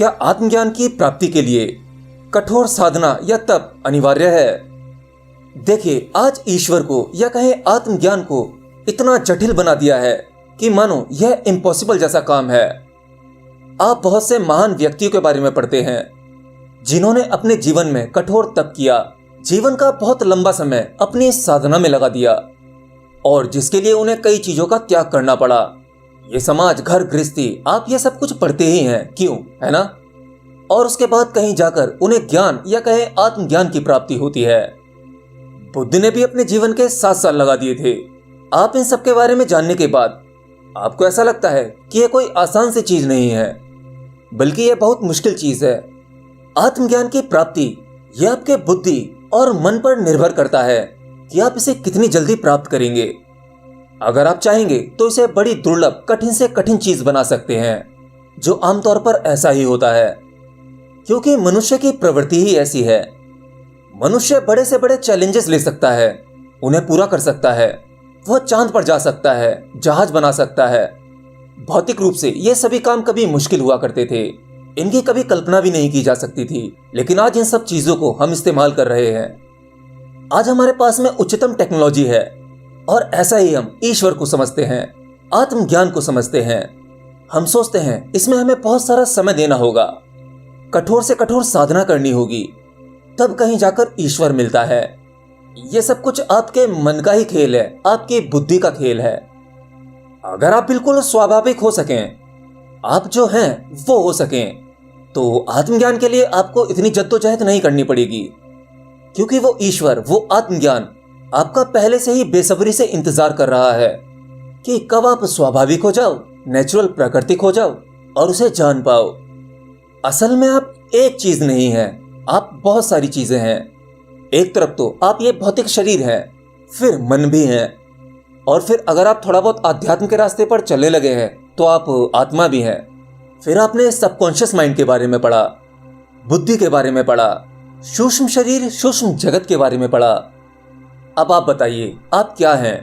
क्या आत्मज्ञान की प्राप्ति के लिए कठोर साधना या तप अनिवार्य है? देखिए, आज ईश्वर को या कहें आत्मज्ञान को इतना जटिल बना दिया है कि मानो यह इम्पॉसिबल जैसा काम है। आप बहुत से महान व्यक्तियों के बारे में पढ़ते हैं जिन्होंने अपने जीवन में कठोर तप किया, जीवन का बहुत लंबा समय अपनी इस साधना में लगा दिया और जिसके लिए उन्हें कई चीजों का त्याग करना पड़ा। ये समाज, घर गृहस्थी, आप ये सब कुछ पढ़ते ही हैं, क्यों, है ना? और उसके बाद कहीं जाकर उन्हें ज्ञान या कहें आत्मज्ञान की प्राप्ति होती है। बुद्ध ने भी अपने जीवन के 7 साल लगा दिए थे। आप इन सब के बारे में जानने के बाद आपको ऐसा लगता है कि यह कोई आसान सी चीज नहीं है, बल्कि यह बहुत मुश्किल चीज है। आत्मज्ञान की प्राप्ति यह आपके बुद्धि और मन पर निर्भर करता है कि आप इसे कितनी जल्दी प्राप्त करेंगे। अगर आप चाहेंगे तो इसे बड़ी दुर्लभ, कठिन से कठिन चीज बना सकते हैं, जो आमतौर पर ऐसा ही होता है क्योंकि मनुष्य की प्रवृत्ति ही ऐसी है। मनुष्य बड़े से बड़े चैलेंजेस ले सकता है, उन्हें पूरा कर सकता है। वह चांद पर जा सकता है, जहाज बना सकता है। भौतिक रूप से ये सभी काम कभी मुश्किल हुआ करते थे, इनकी कभी कल्पना भी नहीं की जा सकती थी, लेकिन आज इन सब चीजों को हम इस्तेमाल कर रहे हैं। आज हमारे पास में उच्चतम टेक्नोलॉजी है और ऐसा ही हम ईश्वर को समझते हैं, आत्मज्ञान को समझते हैं। हम सोचते हैं इसमें हमें बहुत सारा समय देना होगा, कठोर से कठोर साधना करनी होगी, तब कहीं जाकर ईश्वर मिलता है। ये सब कुछ आपके मन का ही खेल है, आपकी बुद्धि का खेल है। अगर आप बिल्कुल स्वाभाविक हो सकें, आप जो हैं वो हो सकें, तो आत्मज्ञान के लिए आपको इतनी जद्दोजहद नहीं करनी पड़ेगी, क्योंकि वो ईश्वर, वो आत्मज्ञान आपका पहले से ही बेसब्री से इंतजार कर रहा है कि कब आप स्वाभाविक हो जाओ, नेचुरल, प्राकृतिक हो जाओ और उसे जान पाओ। असल में आप एक चीज नहीं है, आप बहुत सारी चीजें हैं। एक तरफ तो आप ये भौतिक शरीर है, फिर मन भी है, और फिर अगर आप थोड़ा बहुत आध्यात्म के रास्ते पर चलने लगे हैं तो आप आत्मा भी हैं। फिर आपने सबकॉन्शियस माइंड के बारे में पढ़ा, बुद्धि के बारे में पढ़ा, सूक्ष्म शरीर, सूक्ष्म जगत के बारे में पढ़ा। अब आप बताइए आप क्या हैं?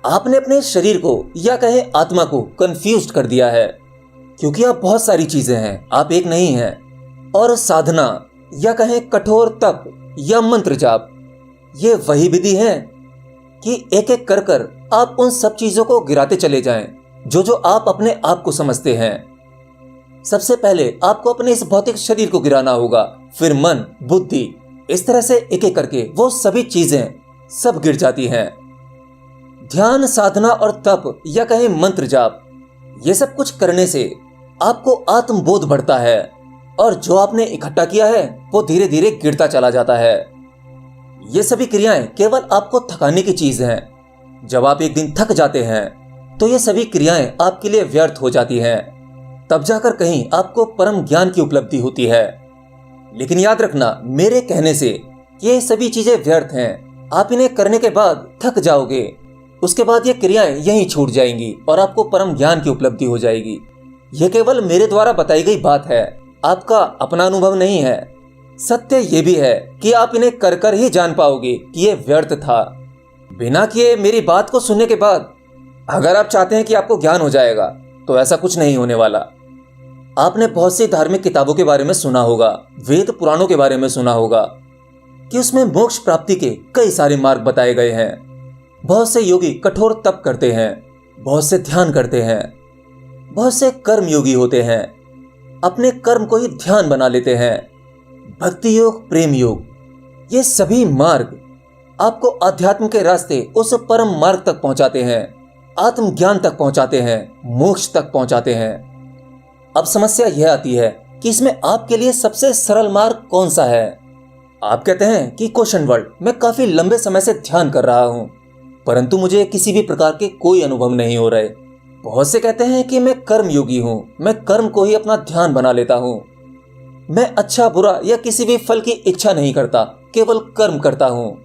आपने अपने शरीर को या कहे आत्मा को कंफ्यूज्ड कर दिया है, क्योंकि आप बहुत सारी चीजें हैं, आप एक नहीं हैं। और साधना या कहें कठोर तप या मंत्र जाप, ये वही विधि है कि एक एक कर कर आप उन सब चीजों को गिराते चले जाएं जो आप अपने आप को समझते हैं। सबसे पहले आपको अपने इस भौतिक शरीर को गिराना होगा, फिर मन, बुद्धि, इस तरह से एक एक करके वो सभी चीजें सब गिर जाती हैं। ध्यान, साधना और तप या कहें मंत्र जाप, ये सब कुछ करने से आपको आत्मबोध बढ़ता है और जो आपने इकट्ठा किया है वो धीरे धीरे गिरता चला जाता है। ये सभी क्रियाएं केवल आपको थकाने की चीज हैं। जब आप एक दिन थक जाते हैं तो ये सभी क्रियाएं आपके लिए व्यर्थ हो जाती हैं, तब जाकर कहीं आपको परम ज्ञान की उपलब्धि होती है। लेकिन याद रखना, मेरे कहने से ये सभी चीजें व्यर्थ हैं। आप इन्हें करने के बाद थक जाओगे, उसके बाद ये क्रियाएं यहीं छूट जाएंगी और आपको परम ज्ञान की उपलब्धि हो जाएगी। यह केवल मेरे द्वारा बताई गई बात है, आपका अपना अनुभव नहीं है। सत्य ये भी है कि आप इन्हें कर कर ही जान पाओगे कि ये व्यर्थ था। बिना किए मेरी बात को सुनने के बाद अगर आप चाहते हैं कि आपको ज्ञान हो जाएगा, तो ऐसा कुछ नहीं होने वाला। आपने बहुत सी धार्मिक किताबों के बारे में सुना होगा, वेद पुराणों के बारे में सुना होगा कि उसमें मोक्ष प्राप्ति के कई सारे मार्ग बताए गए हैं। बहुत से योगी कठोर तप करते हैं, बहुत से ध्यान करते हैं, बहुत से कर्म योगी होते हैं, अपने कर्म को ही ध्यान बना लेते हैं। भक्ति योग, प्रेम योग, ये सभी मार्ग आपको अध्यात्म के रास्ते उस परम मार्ग तक पहुंचाते हैं, आत्मज्ञान तक पहुंचाते हैं, मोक्ष तक पहुंचाते हैं। अब समस्या यह आती है कि इसमें आपके लिए सबसे सरल मार्ग कौन सा है? आप कहते हैं कि क्वेश्चन वर्ड, मैं काफी लंबे समय से ध्यान कर रहा हूं, परंतु मुझे किसी भी प्रकार के कोई अनुभव नहीं हो रहे। बहुत से कहते हैं कि मैं कर्म योगी हूँ, मैं कर्म को ही अपना ध्यान बना लेता हूँ, मैं अच्छा बुरा या किसी भी फल की इच्छा नहीं करता, केवल कर्म करता हूँ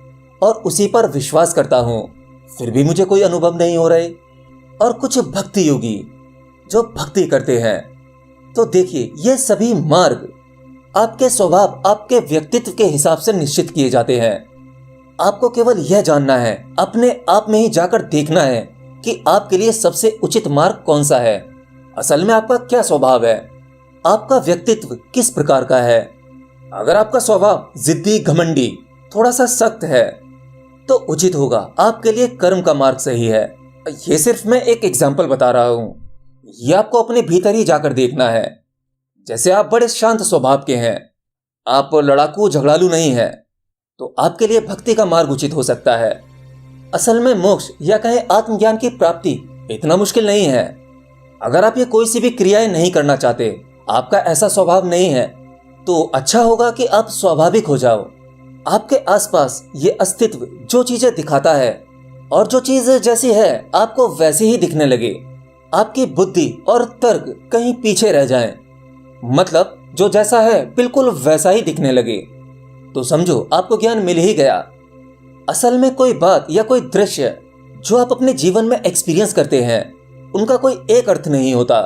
और उसी पर विश्वास करता हूँ, फिर भी मुझे कोई अनुभव नहीं हो रहे। और कुछ भक्ति योगी जो भक्ति करते हैं, तो देखिए ये सभी मार्ग आपके स्वभाव, आपके व्यक्तित्व के हिसाब से निश्चित किए जाते हैं। आपको केवल यह जानना है, अपने आप में ही जाकर देखना है कि आपके लिए सबसे उचित मार्ग कौन सा है। असल में आपका क्या स्वभाव है, आपका व्यक्तित्व किस प्रकार का है। अगर आपका स्वभाव जिद्दी, घमंडी, थोड़ा सा सख्त है तो उचित होगा आपके लिए कर्म का मार्ग सही है। ये सिर्फ मैं एक एग्जाम्पल बता रहा हूँ, ये आपको अपने भीतर ही जाकर देखना है। जैसे आप बड़े शांत स्वभाव के हैं, आप लड़ाकू झगड़ालू नहीं है, तो आपके लिए भक्ति का मार्ग उचित हो सकता है। असल में मोक्ष या कहें आत्मज्ञान की प्राप्ति इतना मुश्किल नहीं है। अगर आप ये कोई सी भी क्रियाएं नहीं करना चाहते, आपका ऐसा स्वभाव नहीं है, तो अच्छा होगा कि आप स्वाभाविक हो जाओ। आपके आसपास ये अस्तित्व जो चीजें दिखाता है और जो चीज जैसी है आपको वैसी ही दिखने लगे। आपकी बुद्धि और तर्क कहीं पीछे रह जाएं, मतलब जो जैसा है बिल्कुल वैसा ही दिखने लगे, तो समझो आपको ज्ञान मिल ही गया। असल में कोई बात या कोई दृश्य जो आप अपने जीवन में एक्सपीरियंस करते हैं, उनका कोई एक अर्थ नहीं होता।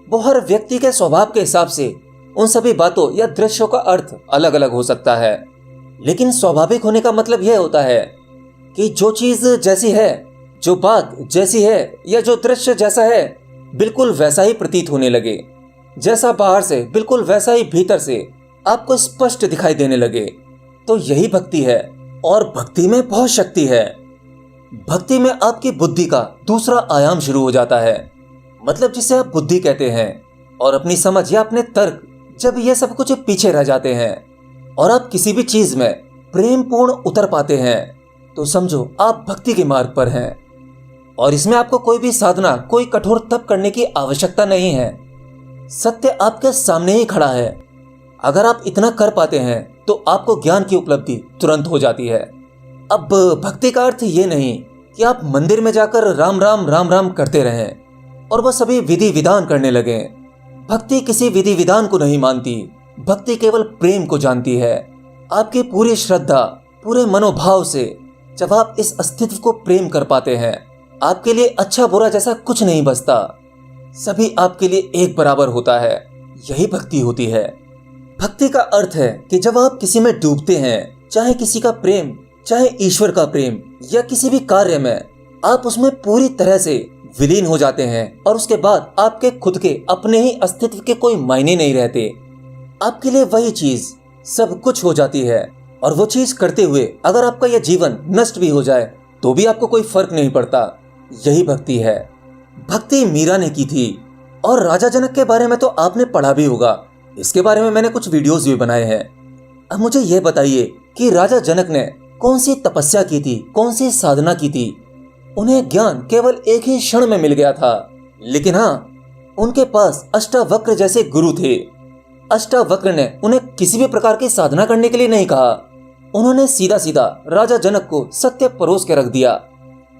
वो हर व्यक्ति के स्वभाव के हिसाब से उन सभी बातों या दृश्यों का अर्थ अलग अलग हो सकता है। लेकिन स्वाभाविक होने का मतलब यह होता है कि जो चीज जैसी है, जो बात जैसी है या जो दृश्य जैसा है बिल्कुल वैसा ही प्रतीत होने लगे। जैसा बाहर से बिल्कुल वैसा ही भीतर से आपको स्पष्ट दिखाई देने लगे। तो यही भक्ति है। और भक्ति में बहुत शक्ति है। भक्ति में आपकी बुद्धि का दूसरा आयाम शुरू हो जाता है, मतलब जिसे आप बुद्धि कहते हैं। और अपनी समझ या अपने तर्क, जब ये सब कुछ पीछे रह जाते हैं और आप किसी भी चीज में प्रेम पूर्ण उतर पाते हैं, तो समझो आप भक्ति के मार्ग पर हैं। और इसमें आपको कोई भी साधना, कोई कठोर तप करने की आवश्यकता नहीं है। सत्य आपके सामने ही खड़ा है। अगर आप इतना कर पाते हैं तो आपको ज्ञान की उपलब्धि तुरंत हो जाती है। अब भक्ति का अर्थ ये नहीं कि आप मंदिर में जाकर राम राम राम राम करते रहें और वह सभी विधि विधान करने लगे। भक्ति किसी विधि विधान को नहीं मानती। भक्ति केवल प्रेम को जानती है। आपकी पूरी श्रद्धा, पूरे मनोभाव से जब आप इस अस्तित्व को प्रेम कर पाते हैं, आपके लिए अच्छा बुरा जैसा कुछ नहीं बचता। सभी आपके लिए एक बराबर होता है। यही भक्ति होती है। भक्ति का अर्थ है कि जब आप किसी में डूबते हैं, चाहे किसी का प्रेम, चाहे ईश्वर का प्रेम या किसी भी कार्य में, आप उसमें पूरी तरह से विलीन हो जाते हैं और उसके बाद आपके खुद के अपने ही अस्तित्व के कोई मायने नहीं रहते। आपके लिए वही चीज सब कुछ हो जाती है। और वो चीज करते हुए अगर आपका यह जीवन नष्ट भी हो जाए तो भी आपको कोई फर्क नहीं पड़ता। यही भक्ति है। भक्ति मीरा ने की थी। और राजा जनक के बारे में तो आपने पढ़ा भी होगा। इसके बारे में मैंने कुछ वीडियोस भी बनाए हैं। अब मुझे यह बताइए कि राजा जनक ने कौन सी तपस्या की थी, कौन सी साधना की थी। उन्हें ज्ञान केवल एक ही क्षण में मिल गया था। लेकिन हाँ, उनके पास अष्टावक्र जैसे गुरु थे। अष्टावक्र ने उन्हें किसी भी प्रकार की साधना करने के लिए नहीं कहा। उन्होंने सीधा सीधा राजा जनक को सत्य परोस के रख दिया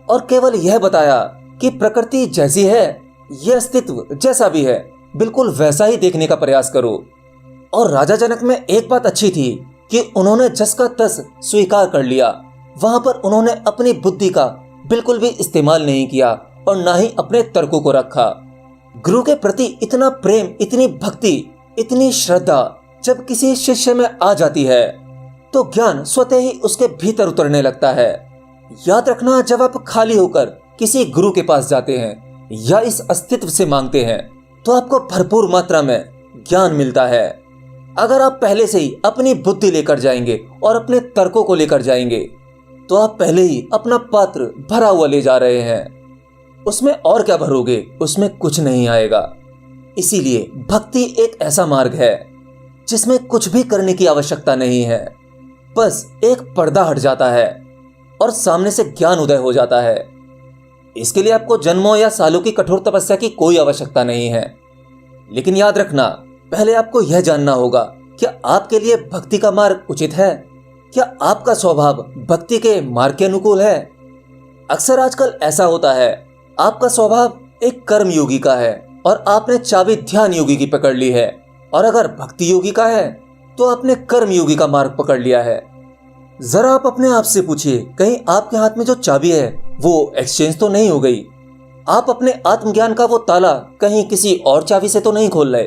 और केवल यह बताया कि प्रकृति जैसी है, यह अस्तित्व जैसा भी है, बिल्कुल वैसा ही देखने का प्रयास करो। और राजा जनक में एक बात अच्छी थी कि उन्होंने जस का तस स्वीकार कर लिया। वहां पर उन्होंने अपनी बुद्धि का बिल्कुल भी इस्तेमाल नहीं किया और ना ही अपने तर्कों को रखा। गुरु के प्रति इतना प्रेम, इतनी भक्ति, इतनी श्रद्धा जब किसी शिष्य में आ जाती है तो ज्ञान स्वतः ही उसके भीतर उतरने लगता है। याद रखना, जब आप खाली होकर किसी गुरु के पास जाते हैं या इस अस्तित्व से मांगते हैं तो आपको भरपूर मात्रा में ज्ञान मिलता है। अगर आप पहले से ही अपनी बुद्धि लेकर जाएंगे और अपने तर्कों को लेकर जाएंगे तो आप पहले ही अपना पात्र भरा हुआ ले जा रहे हैं। उसमें और क्या भरोगे, उसमें कुछ नहीं आएगा। इसीलिए भक्ति एक ऐसा मार्ग है जिसमें कुछ भी करने की आवश्यकता नहीं है। बस एक पर्दा हट जाता है और सामने से ज्ञान उदय हो जाता है। इसके लिए आपको जन्मों या सालों की कठोर तपस्या की कोई आवश्यकता नहीं है। लेकिन याद रखना, पहले आपको यह जानना होगा क्या आपके लिए भक्ति का मार्ग उचित है, क्या आपका स्वभाव भक्ति के मार्ग के अनुकूल है। अक्सर आजकल ऐसा होता है, आपका स्वभाव एक कर्म योगी का है और आपने चाबी ध्यान योगी की पकड़ ली है, और अगर भक्ति योगी का है तो आपने कर्म योगी का मार्ग पकड़ लिया है। जरा आप अपने आप से पूछिए, कहीं आपके हाथ में जो चाबी है वो एक्सचेंज तो नहीं हो गई। आप अपने आत्मज्ञान का वो ताला कहीं किसी और चाबी से तो नहीं खोल रहे।